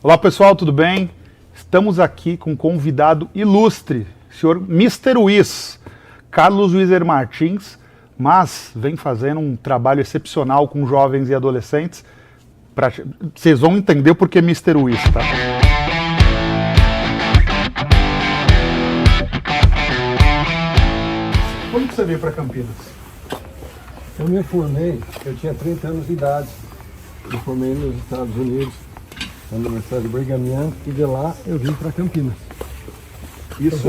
Olá pessoal, tudo bem? Estamos aqui com um convidado ilustre, senhor Mr. Wiz, Carlos Wizzer Martins, mas vem fazendo um trabalho excepcional com jovens e adolescentes. Vocês vão entender por que Mr. Wiz, tá? Quando que você veio para Campinas? Eu me formei, eu tinha 30 anos de idade. Me formei nos Estados Unidos, na Universidade de Brigham Young, e de lá eu vim para Campinas. Isso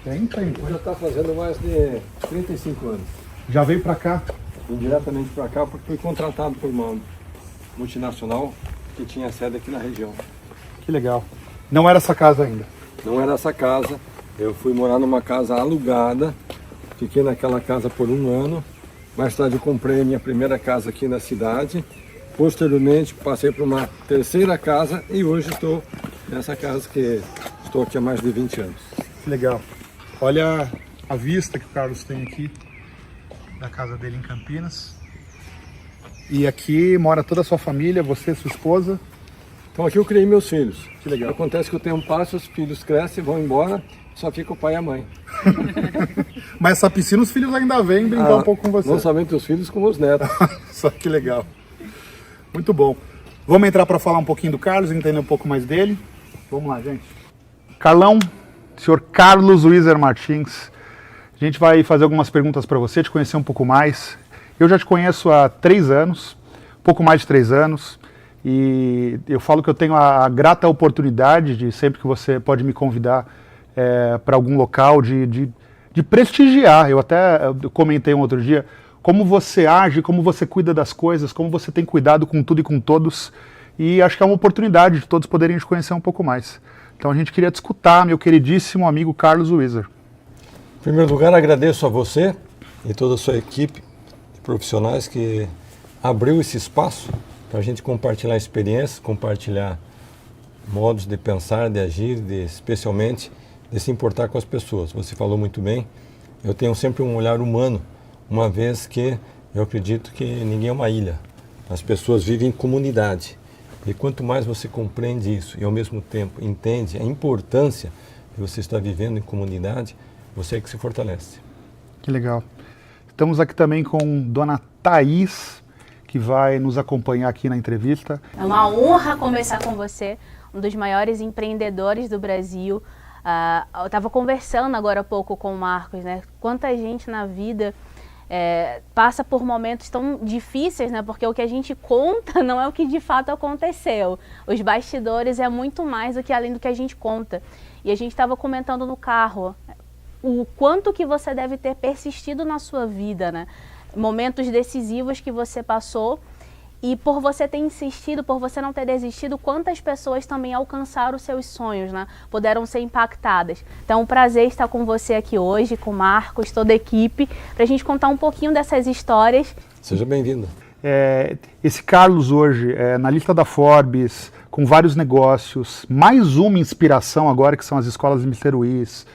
tem tempo. Já está fazendo mais de 35 anos. Já veio para cá? Vim diretamente para cá porque fui contratado por uma multinacional que tinha sede aqui na região. Que legal. Não era essa casa ainda? Não era essa casa, eu fui morar numa casa alugada, fiquei naquela casa por um ano. Mais tarde eu comprei a minha primeira casa aqui na cidade. Posteriormente passei para uma terceira casa e hoje estou nessa casa que estou aqui há mais de 20 anos. Que legal. Olha a vista que o Carlos tem aqui da casa dele em Campinas. E aqui mora toda a sua família, você, sua esposa. Então aqui eu criei meus filhos. Que legal. Acontece que o tempo passa, os filhos crescem, vão embora, só fica o pai e a mãe. Mas essa piscina os filhos ainda vêm brincar um pouco com você. Não somente os filhos, como os netos. Só que legal. Muito bom. Vamos entrar para falar um pouquinho do Carlos, entender um pouco mais dele. Vamos lá, gente. Carlão, senhor Carlos Wizzer Martins, a gente vai fazer algumas perguntas para você, te conhecer um pouco mais. Eu já te conheço há 3 anos, pouco mais de 3 anos, e eu falo que eu tenho a grata oportunidade de, sempre que você pode me convidar para algum local, de prestigiar. Eu até comentei um outro dia, como você age, como você cuida das coisas, como você tem cuidado com tudo e com todos, e acho que é uma oportunidade de todos poderem te conhecer um pouco mais. Então a gente queria te escutar, meu queridíssimo amigo Carlos Wizzer. Em primeiro lugar, agradeço a você e toda a sua equipe de profissionais que abriu esse espaço para a gente compartilhar experiências, compartilhar modos de pensar, de agir, especialmente de se importar com as pessoas. Você falou muito bem, eu tenho sempre um olhar humano, uma vez que eu acredito que ninguém é uma ilha. As pessoas vivem em comunidade. E quanto mais você compreende isso e ao mesmo tempo entende a importância de você estar vivendo em comunidade, você é que se fortalece. Que legal. Estamos aqui também com Dona Thaís, que vai nos acompanhar aqui na entrevista. É uma honra conversar com você, um dos maiores empreendedores do Brasil. Eu estava conversando agora há pouco com o Marcos, né? Quanta gente na vida passa por momentos tão difíceis, né? Porque o que a gente conta não é o que de fato aconteceu. Os bastidores é muito mais do que além do que a gente conta. E a gente estava comentando no carro o quanto que você deve ter persistido na sua vida, né? Momentos decisivos que você passou, e por você ter insistido, por você não ter desistido, quantas pessoas também alcançaram os seus sonhos, né? Puderam ser impactadas. Então é um prazer estar com você aqui hoje, com o Marcos, toda a equipe, para a gente contar um pouquinho dessas histórias. Seja bem-vindo. Esse Carlos hoje, na lista da Forbes, com vários negócios, mais uma inspiração agora, que são as escolas Mr. Wiz.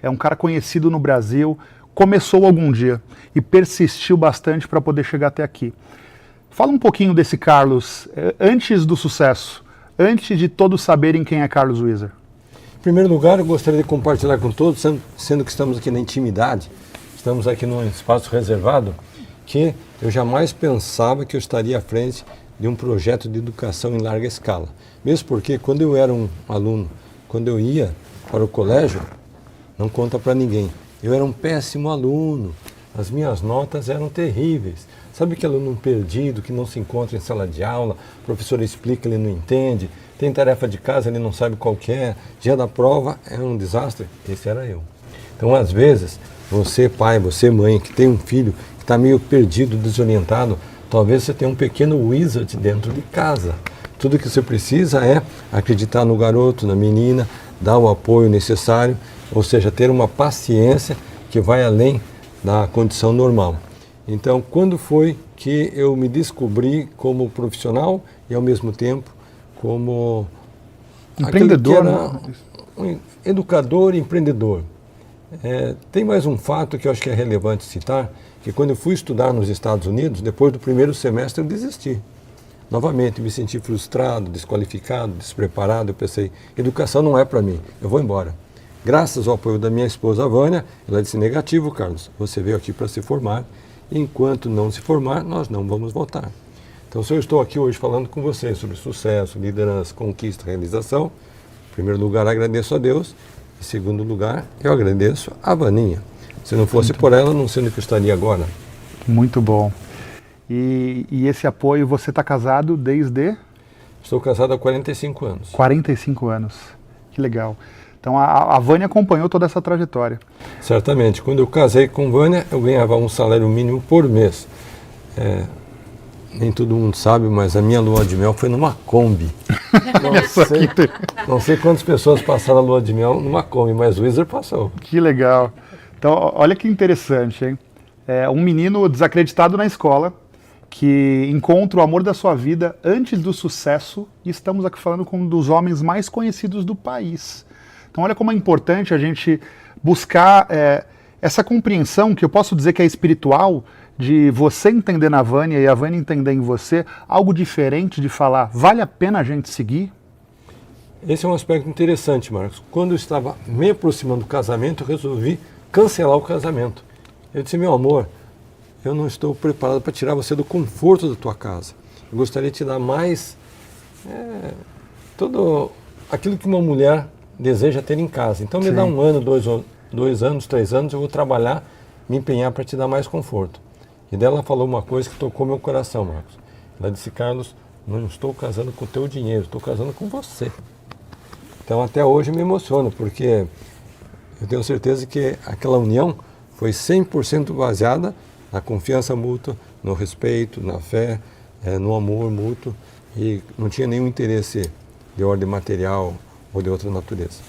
É um cara conhecido no Brasil, começou algum dia e persistiu bastante para poder chegar até aqui. Fala um pouquinho desse Carlos, antes do sucesso, antes de todos saberem quem é Carlos Wizzer. Em primeiro lugar, eu gostaria de compartilhar com todos, sendo que estamos aqui na intimidade, estamos aqui num espaço reservado, que eu jamais pensava que eu estaria à frente de um projeto de educação em larga escala. Mesmo porque quando eu era um aluno, quando eu ia para o colégio, não conta para ninguém, eu era um péssimo aluno, as minhas notas eram terríveis. Sabe aquele aluno perdido, que não se encontra em sala de aula, o professor explica, ele não entende, tem tarefa de casa, ele não sabe qual que é, dia da prova é um desastre? Esse era eu. Então, às vezes, você pai, você mãe, que tem um filho que está meio perdido, desorientado, talvez você tenha um pequeno wizard dentro de casa. Tudo que você precisa é acreditar no garoto, na menina, dar o apoio necessário, ou seja, ter uma paciência que vai além da condição normal. Então, quando foi que eu me descobri como profissional e, ao mesmo tempo, como empreendedor, um educador e empreendedor? Tem mais um fato que eu acho que é relevante citar, que quando eu fui estudar nos Estados Unidos, depois do primeiro semestre eu desisti. novamente me senti frustrado, desqualificado, despreparado. Eu pensei, educação não é para mim, eu vou embora. Graças ao apoio da minha esposa, a Vânia, ela disse, negativo, Carlos, você veio aqui para se formar, enquanto não se formar, nós não vamos voltar. Então, se eu estou aqui hoje falando com vocês sobre sucesso, liderança, conquista, realização, em primeiro lugar, agradeço a Deus, em segundo lugar, eu agradeço a Vaninha. Se não fosse por ela, não sei onde eu estaria agora. Muito bom. E esse apoio, você está casado desde? Estou casado há 45 anos. 45 anos. Que legal. Então a Vânia acompanhou toda essa trajetória. Certamente. Quando eu casei com Vânia, eu ganhava um salário mínimo por mês. Nem todo mundo sabe, mas a minha lua de mel foi numa Kombi. Não sei quantas pessoas passaram a lua de mel numa Kombi, mas o Wizard passou. Que legal. Então, olha que interessante, hein? Um menino desacreditado na escola, que encontra o amor da sua vida antes do sucesso, e estamos aqui falando com um dos homens mais conhecidos do país. Então olha como é importante a gente buscar essa compreensão, que eu posso dizer que é espiritual, de você entender na Vânia e a Vânia entender em você, algo diferente de falar, vale a pena a gente seguir? Esse é um aspecto interessante, Marcos. Quando eu estava me aproximando do casamento, eu resolvi cancelar o casamento. Eu disse, meu amor, eu não estou preparado para tirar você do conforto da tua casa. Eu gostaria de te dar mais tudo aquilo que uma mulher deseja ter em casa. Então me dá 1 ano, 2 anos, 3 anos, eu vou trabalhar, me empenhar para te dar mais conforto. E daí ela falou uma coisa que tocou meu coração, Marcos. Ela disse, Carlos, não estou casando com o teu dinheiro, estou casando com você. Então até hoje me emociona, porque eu tenho certeza que aquela união foi 100% baseada na confiança mútua, no respeito, na fé, no amor mútuo, e não tinha nenhum interesse de ordem material ou de outra natureza.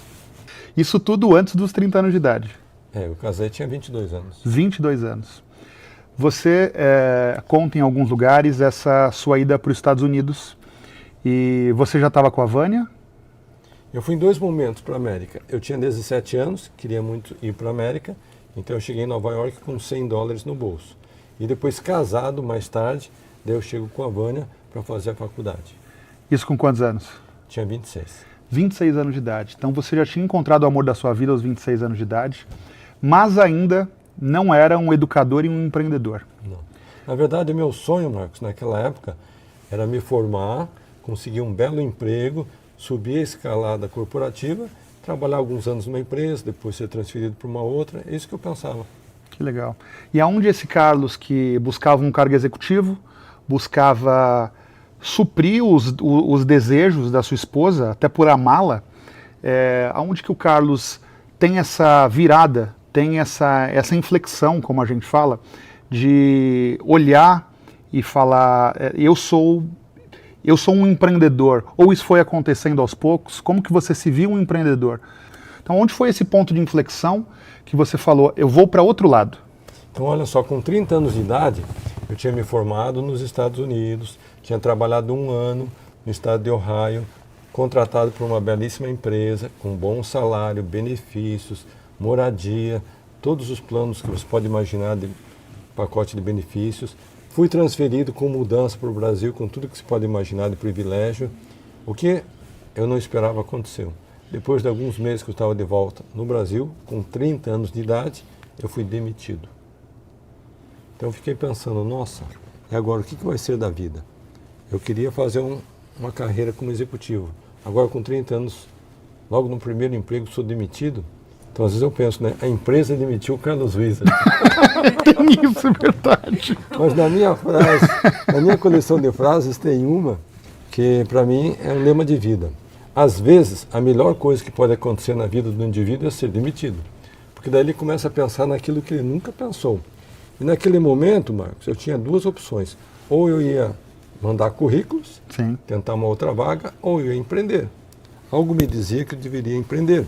Isso tudo antes dos 30 anos de idade? Eu casei, tinha 22 anos. 22 anos. Você conta em alguns lugares essa sua ida para os Estados Unidos, e você já estava com a Vânia? Eu fui em 2 momentos para a América. Eu tinha 17 anos, queria muito ir para a América, então eu cheguei em Nova York com $100 no bolso. E depois, casado, mais tarde, daí eu chego com a Vânia para fazer a faculdade. Isso com quantos anos? Tinha 26. 26 anos de idade. Então você já tinha encontrado o amor da sua vida aos 26 anos de idade, mas ainda não era um educador e um empreendedor. Não. Na verdade, o meu sonho, Marcos, naquela época, era me formar, conseguir um belo emprego, subir a escalada corporativa, trabalhar alguns anos numa empresa, depois ser transferido para uma outra. É isso que eu pensava. Que legal. E aonde esse Carlos, que buscava um cargo executivo, buscava suprir os desejos da sua esposa, até por amá-la, aonde que o Carlos tem essa virada, tem essa inflexão, como a gente fala, de olhar e falar, eu sou um empreendedor, ou isso foi acontecendo aos poucos? Como que você se viu um empreendedor? Então, onde foi esse ponto de inflexão que você falou, eu vou para outro lado? Então, olha só, com 30 anos de idade, eu tinha me formado nos Estados Unidos, tinha trabalhado 1 ano no estado de Ohio, contratado por uma belíssima empresa, com bom salário, benefícios, moradia, todos os planos que você pode imaginar de pacote de benefícios. Fui transferido com mudança para o Brasil, com tudo que se pode imaginar de privilégio. O que eu não esperava aconteceu. Depois de alguns meses que eu estava de volta no Brasil, com 30 anos de idade, eu fui demitido. Então eu fiquei pensando, nossa, e agora o que vai ser da vida? Eu queria fazer uma carreira como executivo. Agora com 30 anos, logo no primeiro emprego, sou demitido. Então às vezes eu penso, né, a empresa demitiu o Carlos Wizard. Tem isso, é verdade. Mas na minha frase, na minha coleção de frases tem uma que para mim é um lema de vida. Às vezes, a melhor coisa que pode acontecer na vida do indivíduo é ser demitido. Porque daí ele começa a pensar naquilo que ele nunca pensou. E naquele momento, Marcos, eu tinha 2 opções. Ou eu ia mandar currículos, Sim. tentar uma outra vaga, ou eu ia empreender. Algo me dizia que eu deveria empreender,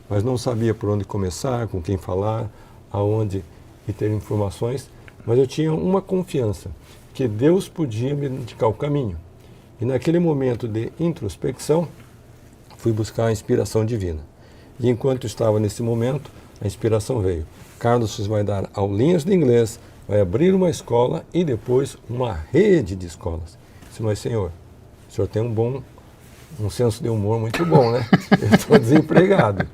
mas não sabia por onde começar, com quem falar, aonde e ter informações. Mas eu tinha uma confiança, que Deus podia me indicar o caminho. E naquele momento de introspecção, fui buscar a inspiração divina. E enquanto estava nesse momento, a inspiração veio. Carlos, você vai dar aulinhas de inglês, vai abrir uma escola e depois uma rede de escolas. Disse, mas senhor, o senhor tem um senso de humor muito bom, né? Eu estou desempregado,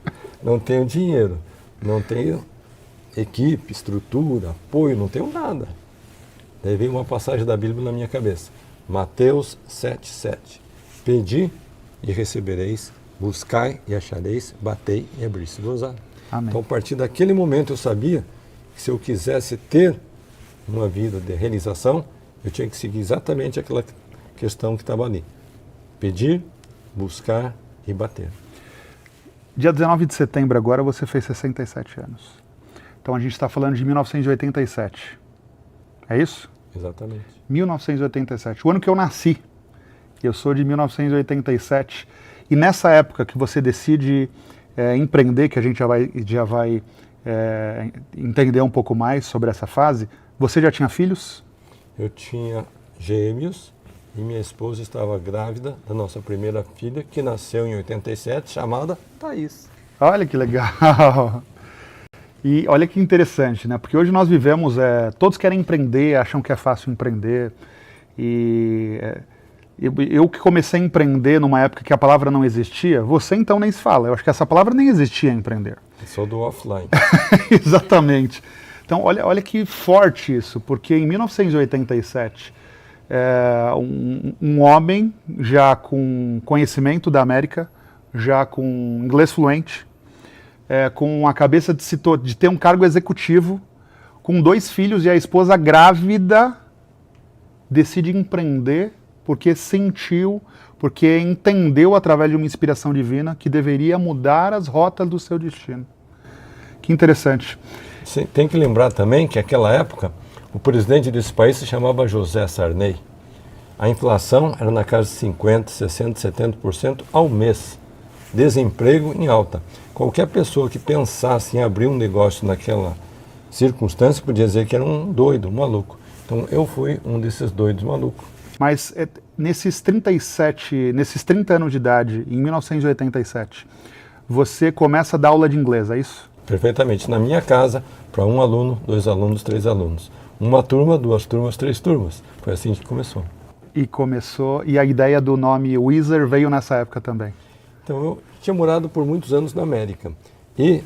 não tenho dinheiro, não tenho equipe, estrutura, apoio, não tenho nada. Daí veio uma passagem da Bíblia na minha cabeça. Mateus 7,7. Pedi e recebereis, buscai e achareis, batei e abrir-se-vos. Então, a partir daquele momento, eu sabia que se eu quisesse ter uma vida de realização, eu tinha que seguir exatamente aquela questão que estava ali. Pedir, buscar e bater. Dia 19 de setembro agora você fez 67 anos. Então a gente está falando de 1987. É isso? Exatamente. 1987, o ano que eu nasci. Eu sou de 1987. E nessa época que você decide empreender, que a gente já vai entender um pouco mais sobre essa fase, você já tinha filhos? Eu tinha gêmeos e minha esposa estava grávida da nossa primeira filha, que nasceu em 87, chamada Thaís. Olha que legal! E olha que interessante, né? Porque hoje nós vivemos, todos querem empreender, acham que é fácil empreender. E eu que comecei a empreender numa época que a palavra não existia, você então nem se fala. Eu acho que essa palavra nem existia, empreender. Eu sou do offline. Exatamente. Então olha que forte isso, porque em 1987, um homem já com conhecimento da América, já com inglês fluente, com a cabeça de ter um cargo executivo, com 2 filhos e a esposa grávida, decide empreender porque sentiu, porque entendeu através de uma inspiração divina que deveria mudar as rotas do seu destino. Que interessante. Sim, tem que lembrar também que naquela época o presidente desse país se chamava José Sarney. A inflação era na casa de 50%, 60%, 70% ao mês. Desemprego em alta. Qualquer pessoa que pensasse em abrir um negócio naquela circunstância podia dizer que era um doido, um maluco. Então eu fui um desses doidos malucos. Mas nesses 30 anos de idade, em 1987, você começa a dar aula de inglês, é isso? Perfeitamente. Na minha casa, para 1 aluno, 2 alunos, 3 alunos. Uma turma, 2 turmas, 3 turmas. Foi assim que começou. E a ideia do nome Wizard veio nessa época também? Então eu tinha morado por muitos anos na América. E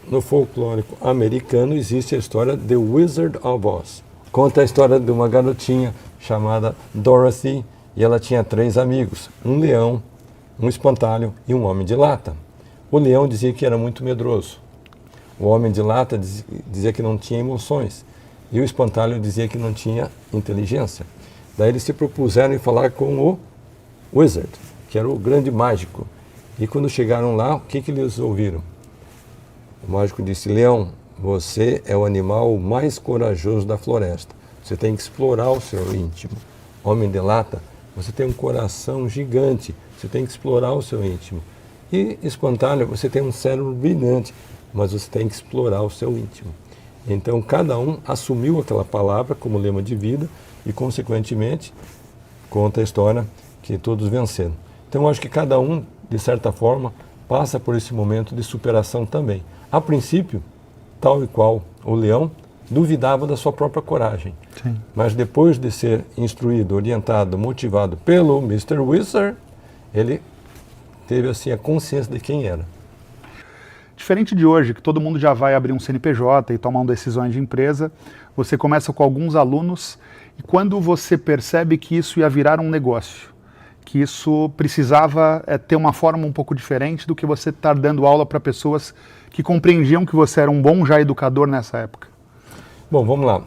no folclórico americano existe a história The Wizard of Oz. Conta a história de uma garotinha chamada Dorothy, e ela tinha 3 amigos, um leão, um espantalho e um homem de lata. O leão dizia que era muito medroso. O homem de lata dizia que não tinha emoções. E o espantalho dizia que não tinha inteligência. Daí eles se propuseram em falar com o Wizard, que era o grande mágico. E quando chegaram lá, o que eles ouviram? O mágico disse: Leão, você é o animal mais corajoso da floresta. Você tem que explorar o seu íntimo. Homem de lata, você tem um coração gigante. Você tem que explorar o seu íntimo. E espantalho, você tem um cérebro brilhante, mas você tem que explorar o seu íntimo. Então cada um assumiu aquela palavra como lema de vida e, consequentemente, conta a história que todos venceram. Então eu acho que cada um, de certa forma, passa por esse momento de superação também. A princípio, tal e qual o leão, duvidava da sua própria coragem. Sim. Mas depois de ser instruído, orientado, motivado pelo Mr. Wizard, ele teve assim a consciência de quem era. Diferente de hoje, que todo mundo já vai abrir um CNPJ e tomar decisões de empresa, você começa com alguns alunos e quando você percebe que isso ia virar um negócio, que isso precisava ter uma forma um pouco diferente do que você estar dando aula para pessoas que compreendiam que você era um bom já educador nessa época. Bom, vamos lá.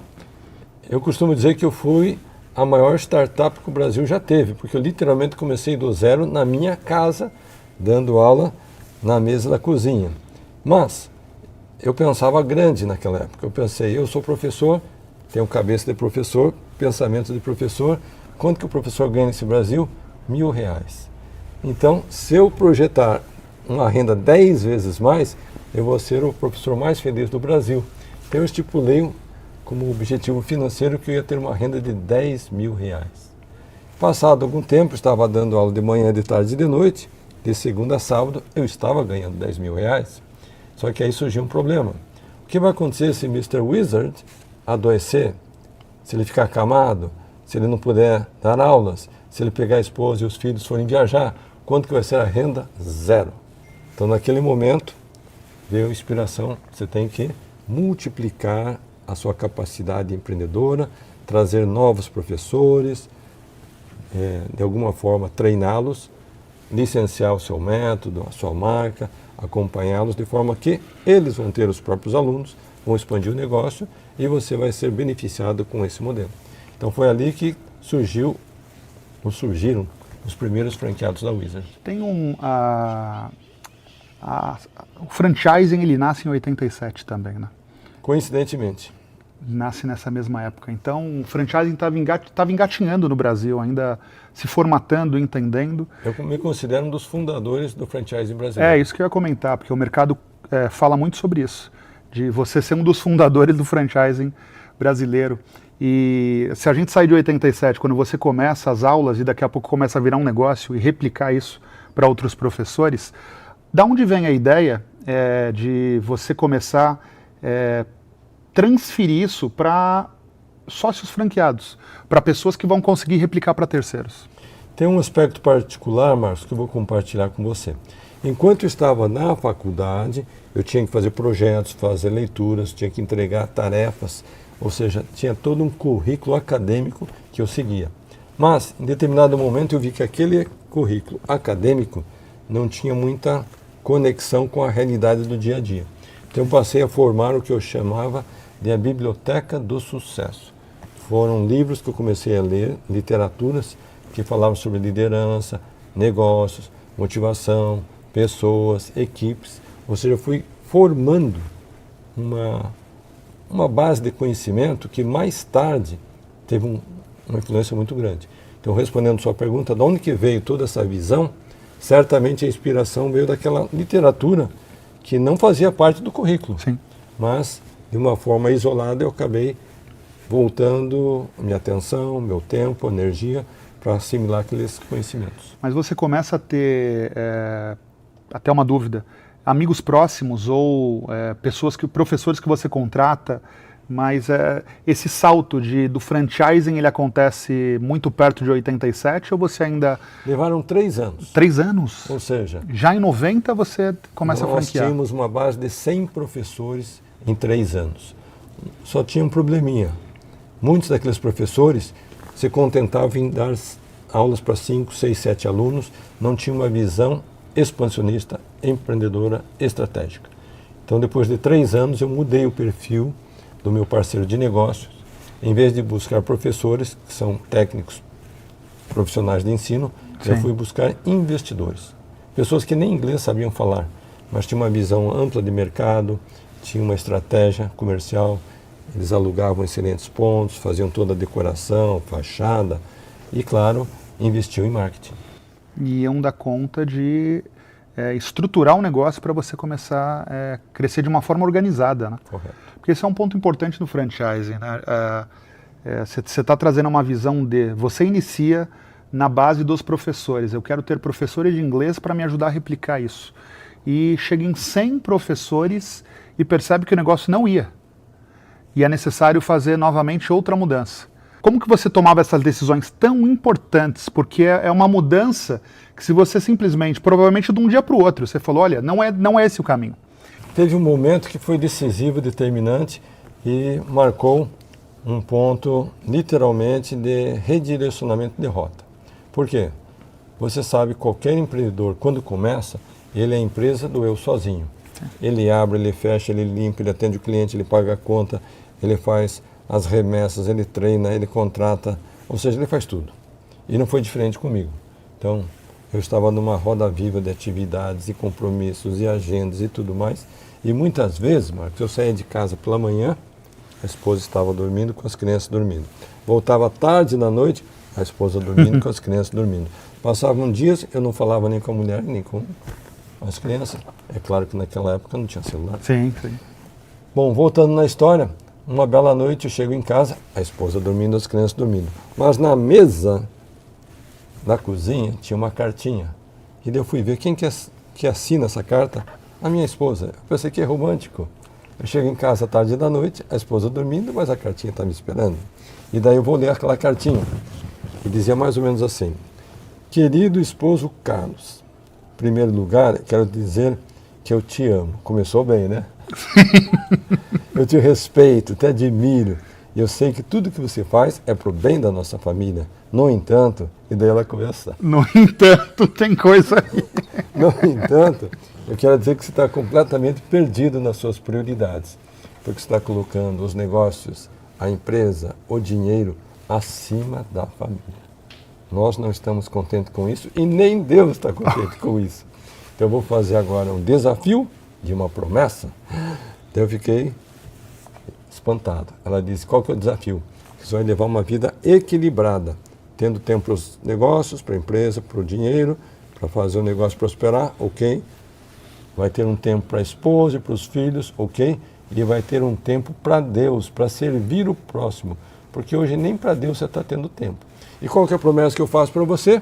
Eu costumo dizer que eu fui a maior startup que o Brasil já teve, porque eu literalmente comecei do zero na minha casa, dando aula na mesa da cozinha. Mas eu pensava grande naquela época. Eu pensei, eu sou professor, tenho cabeça de professor, pensamento de professor. Quanto que o professor ganha nesse Brasil? R$1.000. Então, se eu projetar uma renda 10 vezes mais, eu vou ser o professor mais feliz do Brasil. Então eu estipulei como objetivo financeiro que eu ia ter uma renda de R$10.000. Passado algum tempo, estava dando aula de manhã, de tarde e de noite, de segunda a sábado, eu estava ganhando R$10.000. Só que aí surgiu um problema. O que vai acontecer se Mr. Wizard adoecer, se ele ficar acamado, se ele não puder dar aulas, se ele pegar a esposa e os filhos forem viajar, quanto que vai ser a renda? Zero. Então, naquele momento, veio a inspiração, você tem que multiplicar a sua capacidade empreendedora, trazer novos professores, de alguma forma treiná-los, licenciar o seu método, a sua marca, acompanhá-los de forma que eles vão ter os próprios alunos, vão expandir o negócio e você vai ser beneficiado com esse modelo. Então foi ali que surgiram os primeiros franqueados da Wizard. Tem o franchising, ele nasce em 87 também, né? Coincidentemente. Nasce nessa mesma época. Então, o franchising estava engatinhando no Brasil, ainda se formatando, entendendo. Eu me considero um dos fundadores do franchising brasileiro. É, isso que eu ia comentar, porque o mercado fala muito sobre isso, de você ser um dos fundadores do franchising brasileiro. E se a gente sair de 87, quando você começa as aulas e daqui a pouco começa a virar um negócio e replicar isso para outros professores, da onde vem a ideia de você começar transferir isso para sócios franqueados, para pessoas que vão conseguir replicar para terceiros? Tem um aspecto particular, Marcos, que eu vou compartilhar com você. Enquanto eu estava na faculdade, eu tinha que fazer projetos, fazer leituras, tinha que entregar tarefas, ou seja, tinha todo um currículo acadêmico que eu seguia. Mas, em determinado momento, eu vi que aquele currículo acadêmico não tinha muita conexão com a realidade do dia a dia. Então, eu passei a formar o que eu chamava de a Biblioteca do Sucesso. Foram livros que eu comecei a ler, literaturas que falavam sobre liderança, negócios, motivação, pessoas, equipes. Ou seja, eu fui formando uma base de conhecimento que mais tarde teve uma influência muito grande. Então, respondendo a sua pergunta, de onde que veio toda essa visão? Certamente a inspiração veio daquela literatura que não fazia parte do currículo. Sim. Mas, de uma forma isolada, eu acabei voltando minha atenção, meu tempo, energia, para assimilar aqueles conhecimentos. Mas você começa a ter, até uma dúvida, amigos próximos ou professores que você contrata, mas esse salto do franchising, ele acontece muito perto de 87 ou você ainda... Levaram 3 anos. 3 anos? Ou seja... Já em 90 você começa a franquear. Nós tínhamos uma base de 100 professores em 3 anos. Só tinha um probleminha. Muitos daqueles professores se contentavam em dar aulas para 5, 6, 7 alunos, não tinham uma visão expansionista, empreendedora, estratégica. Então, depois de 3 anos, eu mudei o perfil do meu parceiro de negócios. Em vez de buscar professores, que são técnicos profissionais de ensino, Sim. eu fui buscar investidores. Pessoas que nem inglês sabiam falar, mas tinham uma visão ampla de mercado, tinham uma estratégia comercial, eles alugavam excelentes pontos, faziam toda a decoração, fachada e, claro, investiam em marketing. E iam dar conta de estruturar um negócio para você começar a crescer de uma forma organizada, né? Correto. Porque esse é um ponto importante do franchising, né? Você está trazendo uma visão você inicia na base dos professores. Eu quero ter professores de inglês para me ajudar a replicar isso. E chega em 100 professores e percebe que o negócio não ia. E é necessário fazer novamente outra mudança. Como que você tomava essas decisões tão importantes? Porque é uma mudança que se você simplesmente, provavelmente de um dia para o outro, você falou, olha, não é esse o caminho. Teve um momento que foi decisivo, determinante e marcou um ponto, literalmente, de redirecionamento de rota. Por quê? Você sabe, qualquer empreendedor, quando começa, ele é a empresa do eu sozinho. Ele abre, ele fecha, ele limpa, ele atende o cliente, ele paga a conta, ele faz as remessas, ele treina, ele contrata, ou seja, ele faz tudo. E não foi diferente comigo. Então, eu estava numa roda viva de atividades e compromissos e agendas e tudo mais. E muitas vezes, Marcos, eu saía de casa pela manhã, a esposa estava dormindo com as crianças dormindo. Voltava tarde na noite, a esposa dormindo com as crianças dormindo. Passavam dias, eu não falava nem com a mulher, nem com as crianças. É claro que naquela época não tinha celular. Sim, sim. Bom, voltando na história, uma bela noite eu chego em casa, a esposa dormindo, as crianças dormindo. Mas na mesa da cozinha tinha uma cartinha. E daí eu fui ver quem que assina essa carta. A minha esposa. Eu pensei que é romântico. Eu chego em casa à tarde da noite, a esposa dormindo, mas a cartinha está me esperando. E daí eu vou ler aquela cartinha. E dizia mais ou menos assim: querido esposo Carlos, em primeiro lugar, quero dizer que eu te amo. Começou bem, né? Eu te respeito, te admiro. E eu sei que tudo que você faz é pro bem da nossa família. No entanto, e daí ela começa. No entanto, tem coisa aí. No entanto, eu quero dizer que você está completamente perdido nas suas prioridades. Porque você está colocando os negócios, a empresa, o dinheiro acima da família. Nós não estamos contentes com isso e nem Deus está contente com isso. Então eu vou fazer agora um desafio de uma promessa. Então eu fiquei espantado. Ela disse: qual que é o desafio? Que você vai levar uma vida equilibrada, tendo tempo para os negócios, para a empresa, para o dinheiro, para fazer o negócio prosperar, ok? Vai ter um tempo para a esposa e para os filhos, ok? E vai ter um tempo para Deus, para servir o próximo, porque hoje nem para Deus você está tendo tempo. E qual que é a promessa que eu faço para você?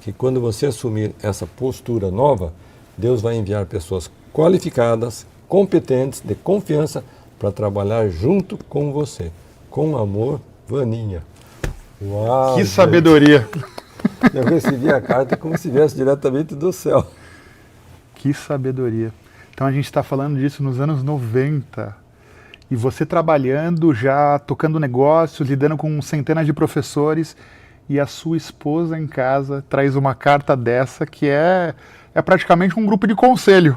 Que quando você assumir essa postura nova, Deus vai enviar pessoas qualificadas, competentes, de confiança, para trabalhar junto com você. Com amor, Vaninha. Uau! Que sabedoria! Eu recebi a carta como se viesse diretamente do céu. Que sabedoria. Então a gente está falando disso nos anos 90. E você trabalhando, já tocando negócios, lidando com centenas de professores, e a sua esposa em casa traz uma carta dessa que é praticamente um grupo de conselho.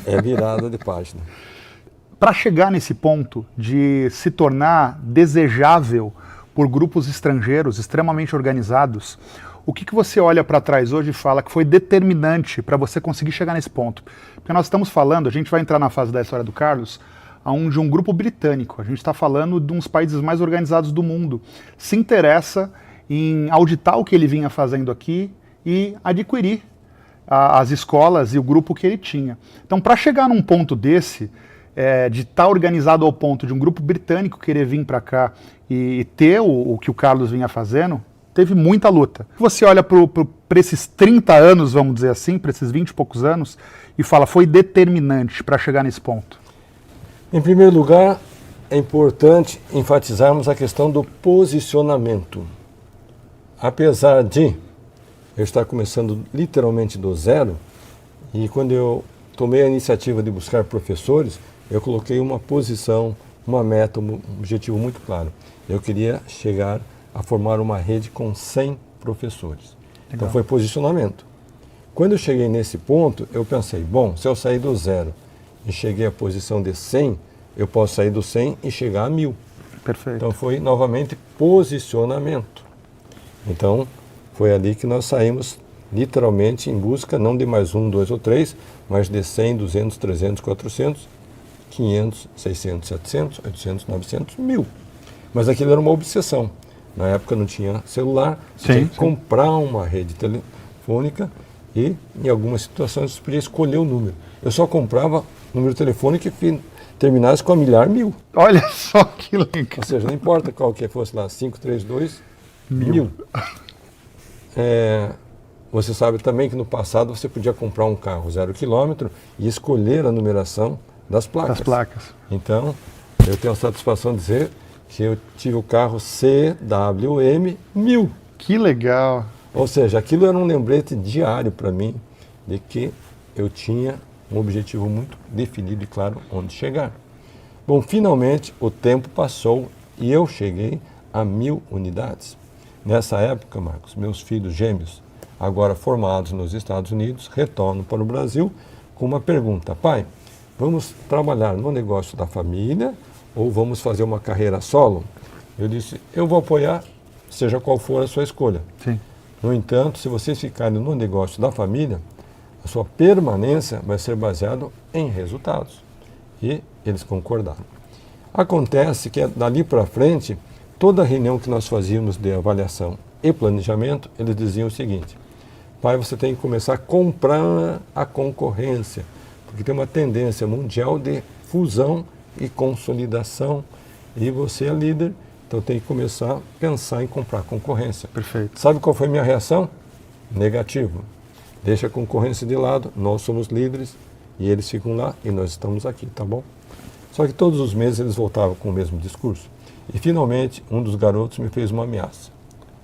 É virada de página. Para chegar nesse ponto de se tornar desejável por grupos estrangeiros extremamente organizados, o que você olha para trás hoje e fala que foi determinante para você conseguir chegar nesse ponto? Porque nós estamos falando, a gente vai entrar na fase da história do Carlos, de um grupo britânico. A gente está falando de uns países mais organizados do mundo. Se interessa em auditar o que ele vinha fazendo aqui e adquirir as escolas e o grupo que ele tinha. Então, para chegar num ponto desse, de estar organizado ao ponto de um grupo britânico querer vir para cá e ter o que o Carlos vinha fazendo, teve muita luta. Você olha para esses 30 anos, vamos dizer assim, para esses 20 e poucos anos, e fala, foi determinante para chegar nesse ponto. Em primeiro lugar, é importante enfatizarmos a questão do posicionamento. Apesar de eu estar começando literalmente do zero, e quando eu tomei a iniciativa de buscar professores, eu coloquei uma posição, uma meta, um objetivo muito claro. Eu queria chegar a formar uma rede com 100 professores. Legal. Então foi posicionamento. Quando eu cheguei nesse ponto, eu pensei, bom, se eu sair do zero e cheguei à posição de 100, eu posso sair do 100 e chegar a 1000. Perfeito. Então foi novamente posicionamento. Então foi ali que nós saímos literalmente em busca não de mais 1, 2 ou 3, mas de 100, 200, 300, 400, 500, 600, 700, 800, 900, 1000. Mas aquilo era uma obsessão. Na época não tinha celular, você tinha que comprar uma rede telefônica e em algumas situações você podia escolher o número. Eu só comprava número telefônico que terminasse com a milhar 1000. Olha só que legal. Ou seja, não importa qual que fosse lá, 532, 1000. Você sabe também que no passado você podia comprar um carro 0 km e escolher a numeração das placas. Então, eu tenho a satisfação de dizer que eu tive o carro CWM 1000. Que legal. Ou seja, aquilo era um lembrete diário para mim de que eu tinha um objetivo muito definido e claro onde chegar. Bom, finalmente o tempo passou e eu cheguei a 1000 unidades. Nessa época, Marcos, meus filhos gêmeos, agora formados nos Estados Unidos, retornam para o Brasil com uma pergunta: pai, vamos trabalhar no negócio da família ou vamos fazer uma carreira solo? Eu disse, eu vou apoiar, seja qual for a sua escolha. Sim. No entanto, se vocês ficarem no negócio da família, a sua permanência vai ser baseada em resultados. E eles concordaram. Acontece que dali para frente, toda reunião que nós fazíamos de avaliação e planejamento, eles diziam o seguinte: pai, você tem que começar a comprar a concorrência, porque tem uma tendência mundial de fusão e consolidação, e você é líder, então tem que começar a pensar em comprar concorrência. Perfeito. Sabe qual foi a minha reação? Negativo. Deixa a concorrência de lado, nós somos líderes e eles ficam lá e nós estamos aqui, tá bom? Só que todos os meses eles voltavam com o mesmo discurso. E finalmente um dos garotos me fez uma ameaça.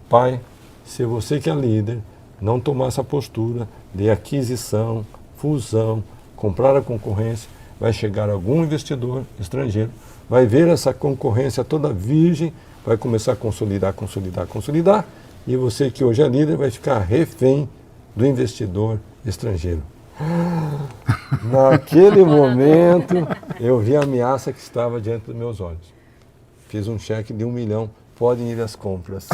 Pai, se você que é líder não tomar essa postura de aquisição, fusão, comprar a concorrência, vai chegar algum investidor estrangeiro, vai ver essa concorrência toda virgem, vai começar a consolidar, e você que hoje é líder vai ficar refém do investidor estrangeiro. Naquele momento, eu vi a ameaça que estava diante dos meus olhos. Fiz um cheque de 1 milhão, podem ir às compras.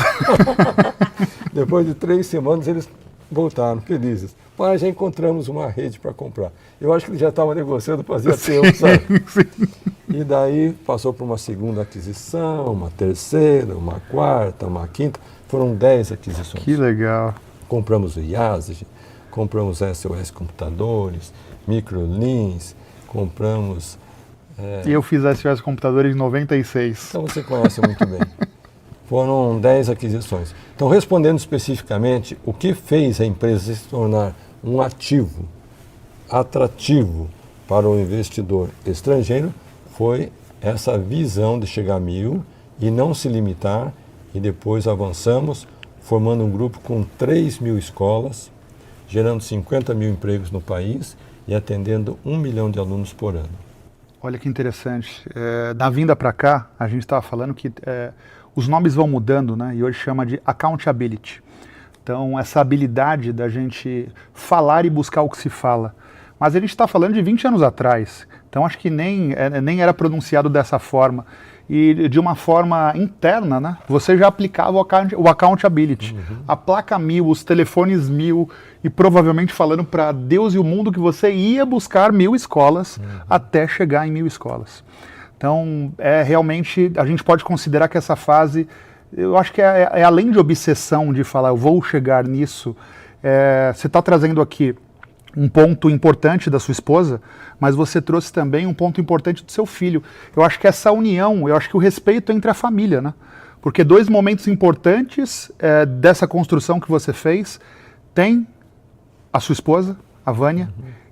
Depois de 3 semanas, eles voltaram felizes. Pai, já encontramos uma rede para comprar. Eu acho que eles já estavam negociando, fazia tempo, sabe? Sim. E daí passou por uma segunda aquisição, uma terceira, uma quarta, uma quinta. Foram 10 aquisições. Que legal. Compramos o IASG, compramos SOS Computadores, Microlins, compramos... E eu fiz SOS Computadores em 96. Então você conhece muito bem. Foram 10 aquisições. Então, respondendo especificamente, o que fez a empresa se tornar um ativo atrativo para o investidor estrangeiro foi essa visão de chegar a 1.000 e não se limitar, e depois avançamos, formando um grupo com 3.000 escolas, gerando 50 mil empregos no país e atendendo 1 milhão de alunos por ano. Olha que interessante. Da vinda para cá, a gente estava falando que os nomes vão mudando, né? E hoje chama de accountability. Então, essa habilidade da gente falar e buscar o que se fala. Mas a gente está falando de 20 anos atrás. Então, acho que nem era pronunciado dessa forma. E de uma forma interna, né? Você já aplicava o accountability. Uhum. A placa 1000, os telefones 1000, e provavelmente falando para Deus e o mundo que você ia buscar 1000 escolas até chegar em 1000 escolas. Então, realmente, a gente pode considerar que essa fase, eu acho que é além de obsessão de falar, eu vou chegar nisso, você está trazendo aqui um ponto importante da sua esposa, mas você trouxe também um ponto importante do seu filho. Eu acho que essa união, eu acho que o respeito entre a família, né? Porque 2 momentos importantes dessa construção que você fez, tem a sua esposa, a Vânia,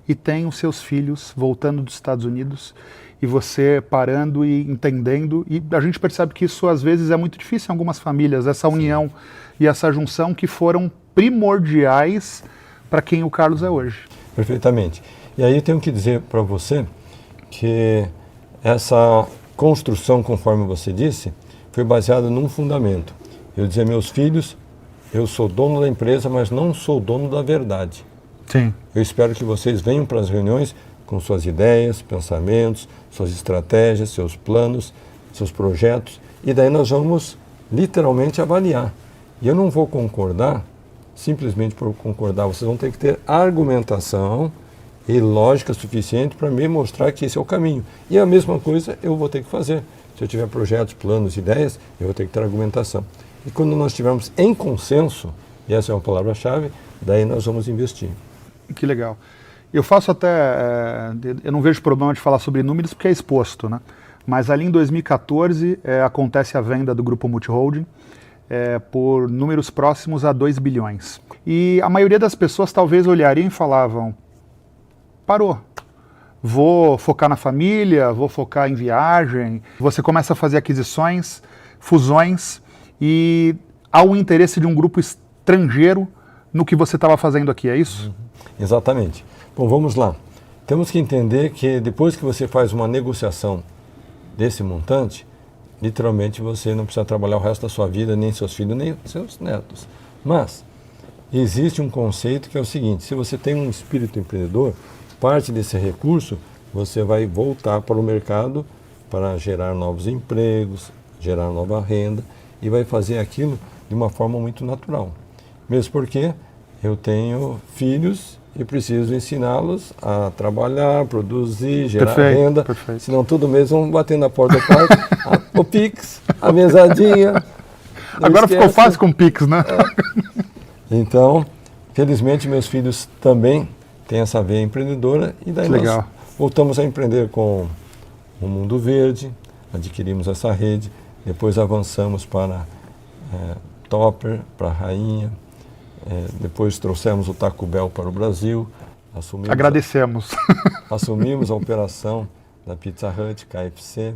e tem os seus filhos voltando dos Estados Unidos, e você parando e entendendo, e a gente percebe que isso às vezes é muito difícil em algumas famílias, essa união e essa junção que foram primordiais para quem o Carlos é hoje. Perfeitamente. E aí eu tenho que dizer para você que essa construção, conforme você disse, foi baseada num fundamento. Eu dizia, meus filhos, eu sou dono da empresa, mas não sou dono da verdade. Sim. Eu espero que vocês venham para as reuniões com suas ideias, pensamentos, suas estratégias, seus planos, seus projetos, e daí nós vamos literalmente avaliar. E eu não vou concordar simplesmente por concordar, vocês vão ter que ter argumentação e lógica suficiente para me mostrar que esse é o caminho. E a mesma coisa eu vou ter que fazer. Se eu tiver projetos, planos, ideias, eu vou ter que ter argumentação. E quando nós estivermos em consenso, e essa é uma palavra-chave, daí nós vamos investir. Que legal. Eu faço até, eu não vejo problema de falar sobre números porque é exposto, né? Mas ali em 2014 acontece a venda do Grupo Multiholding, por números próximos a 2 bilhões. E a maioria das pessoas talvez olhariam e falavam, parou, vou focar na família, vou focar em viagem. Você começa a fazer aquisições, fusões, e há o interesse de um grupo estrangeiro no que você estava fazendo aqui, é isso? Exatamente. Bom, vamos lá. Temos que entender que depois que você faz uma negociação desse montante, literalmente você não precisa trabalhar o resto da sua vida, nem seus filhos, nem seus netos. Mas existe um conceito que é o seguinte, se você tem um espírito empreendedor, parte desse recurso você vai voltar para o mercado para gerar novos empregos, gerar nova renda e vai fazer aquilo de uma forma muito natural. Mesmo porque eu tenho filhos e preciso ensiná-los a trabalhar, produzir, gerar renda. Perfeito. Senão todo mês vão bater na porta do pai, o Pix, a mesadinha. Agora ficou fácil com o Pix, né? Então, felizmente meus filhos também têm essa veia empreendedora e daí nós voltamos a empreender com o Mundo Verde, adquirimos essa rede, depois avançamos para Topper, para Rainha, depois trouxemos o Taco Bell para o Brasil, Agradecemos. Assumimos a operação da Pizza Hut, KFC,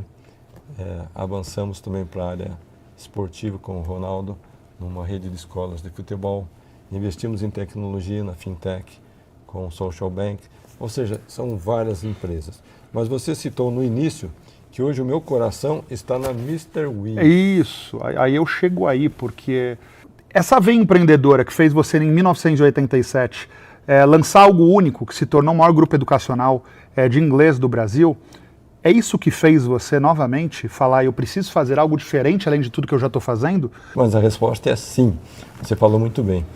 avançamos também para a área esportiva com o Ronaldo, numa rede de escolas de futebol, investimos em tecnologia na Fintech, com o Social Bank, ou seja, são várias empresas. Mas você citou no início que hoje o meu coração está na Mr. Wiz. Isso, aí eu chego aí, porque essa veia empreendedora que fez você em 1987 lançar algo único, que se tornou o maior grupo educacional de inglês do Brasil, é isso que fez você novamente falar, eu preciso fazer algo diferente além de tudo que eu já estou fazendo? Mas a resposta é sim, você falou muito bem.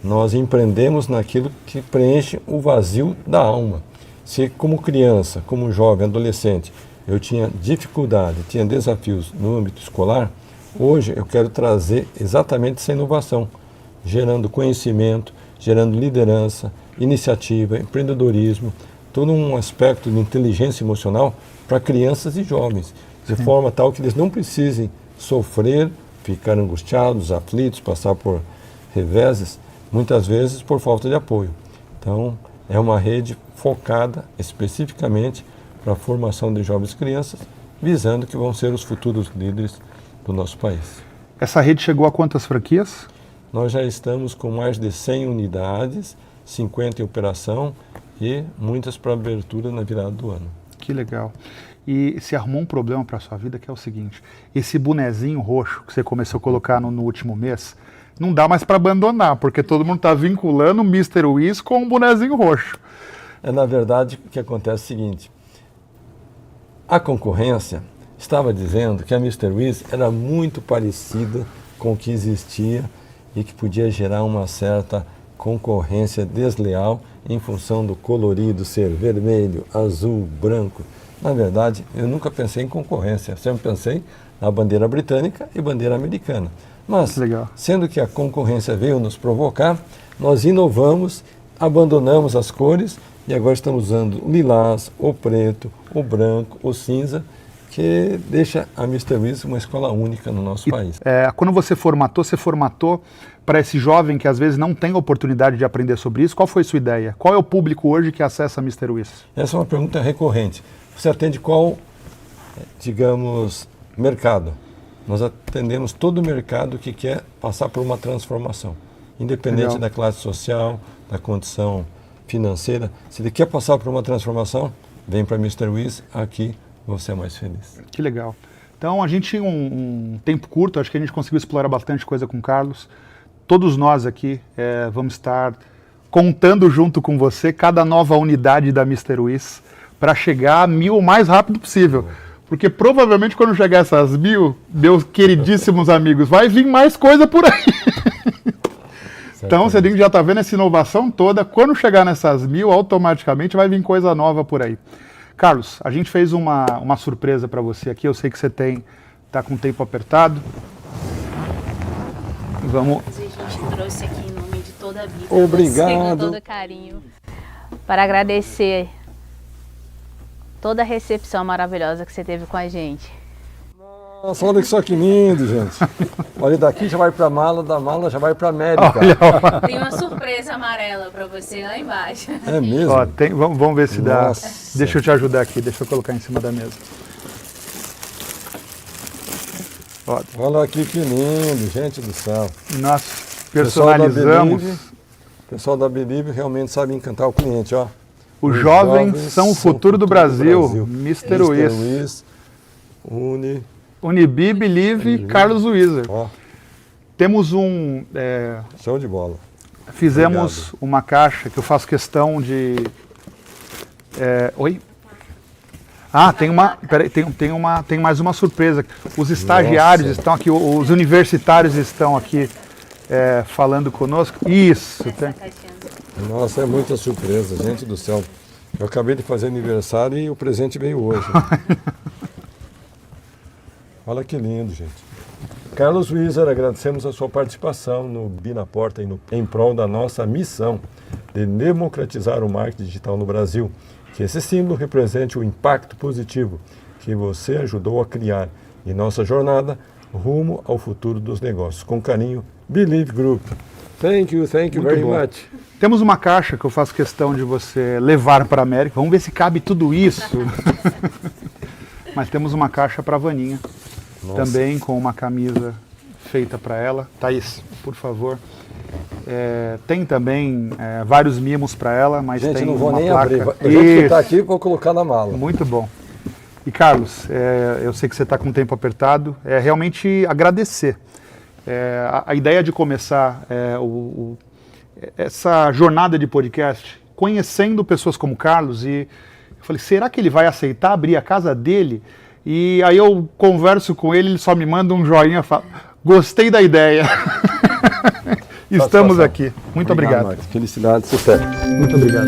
Nós empreendemos naquilo que preenche o vazio da alma. Se como criança, como jovem, adolescente, eu tinha dificuldade, tinha desafios no âmbito escolar, hoje eu quero trazer exatamente essa inovação, gerando conhecimento, gerando liderança, iniciativa, empreendedorismo, todo um aspecto de inteligência emocional para crianças e jovens, de forma tal que eles não precisem sofrer, ficar angustiados, aflitos, passar por reveses, muitas vezes por falta de apoio. Então, é uma rede focada especificamente para a formação de jovens e crianças, visando que vão ser os futuros líderes do nosso país. Essa rede chegou a quantas franquias? Nós já estamos com mais de 100 unidades, 50 em operação e muitas para abertura na virada do ano. Que legal. E se arrumou um problema para a sua vida, que é o seguinte, esse bonezinho roxo que você começou a colocar no último mês, não dá mais para abandonar, porque todo mundo está vinculando o Mr. Wiz com um bonezinho roxo. Na verdade, o que acontece é o seguinte, a concorrência estava dizendo que a Mr. Wiz era muito parecida com o que existia e que podia gerar uma certa concorrência desleal em função do colorido ser vermelho, azul, branco. Na verdade, eu nunca pensei em concorrência, eu sempre pensei na bandeira britânica e bandeira americana. Mas, sendo que a concorrência veio nos provocar, nós inovamos, abandonamos as cores e agora estamos usando o lilás, o preto, o branco, o cinza, que deixa a Mr. Wiz uma escola única no nosso país. Quando você formatou para esse jovem que às vezes não tem oportunidade de aprender sobre isso, qual foi a sua ideia? Qual é o público hoje que acessa a Mr. Wiz? Essa é uma pergunta recorrente. Você atende qual, digamos, mercado? Nós atendemos todo o mercado que quer passar por uma transformação, independente da classe social, da condição financeira. Se ele quer passar por uma transformação, vem para Mr. Wiz, aqui você é mais feliz. Que legal. Então a gente, um tempo curto, acho que a gente conseguiu explorar bastante coisa com o Carlos. Todos nós aqui vamos estar contando junto com você cada nova unidade da Mr. Wiz para chegar a 1000 o mais rápido possível. Porque provavelmente quando chegar essas 1000, meus queridíssimos amigos, vai vir mais coisa por aí. Então você já está vendo essa inovação toda. Quando chegar nessas 1000, automaticamente vai vir coisa nova por aí. Carlos, a gente fez uma surpresa para você aqui. Eu sei que você está com o tempo apertado. Vamos. A gente trouxe aqui em nome de toda a vida. Obrigado. Você, com todo carinho. Para agradecer toda a recepção maravilhosa que você teve com a gente. Nossa, olha só que lindo, gente. Olha, daqui já vai para a mala, da mala já vai para a América. Tem uma surpresa amarela para você lá embaixo. É mesmo? Ó, vamos ver se dá. Deixa eu te ajudar aqui, deixa eu colocar em cima da mesa. Ó. Olha aqui que lindo, gente do céu. Nós personalizamos. O pessoal da Believe realmente sabe encantar o cliente, ó. Os jovens são o futuro do Brasil. Mr. Wiz. Unibi, Believe, Carlos Wizer. Temos show de bola. Fizemos uma caixa que eu faço questão de... Oi? Tem mais uma surpresa. Os estagiários estão aqui, os universitários estão aqui falando conosco. Isso. Nossa, é muita surpresa, gente do céu. Eu acabei de fazer aniversário e o presente veio hoje. Olha que lindo, gente. Carlos Wizer, agradecemos a sua participação no Bi na Porta e em prol da nossa missão de democratizar o marketing digital no Brasil. Que esse símbolo represente o impacto positivo que você ajudou a criar em nossa jornada rumo ao futuro dos negócios. Com carinho, Believe Group. Thank you Muito very bom. much. Temos uma caixa que eu faço questão de você levar para a América. Vamos ver se cabe tudo isso. Mas temos uma caixa para a Vaninha. Nossa. Também com uma camisa feita para ela. Thaís, por favor. Tem também vários mimos para ela, mas Gente, tem não vou uma nem placa. abrir. Eu vou Isso. escutar aqui e vou colocar na mala. Muito bom. E Carlos, eu sei que você está com o tempo apertado, realmente agradecer. A ideia de começar essa jornada de podcast conhecendo pessoas como Carlos, e eu falei, será que ele vai aceitar abrir a casa dele? E aí eu converso com ele só me manda um joinha e fala, gostei da ideia. Estamos aqui. Muito obrigado. Marcos. Felicidade, sucesso. Muito obrigado.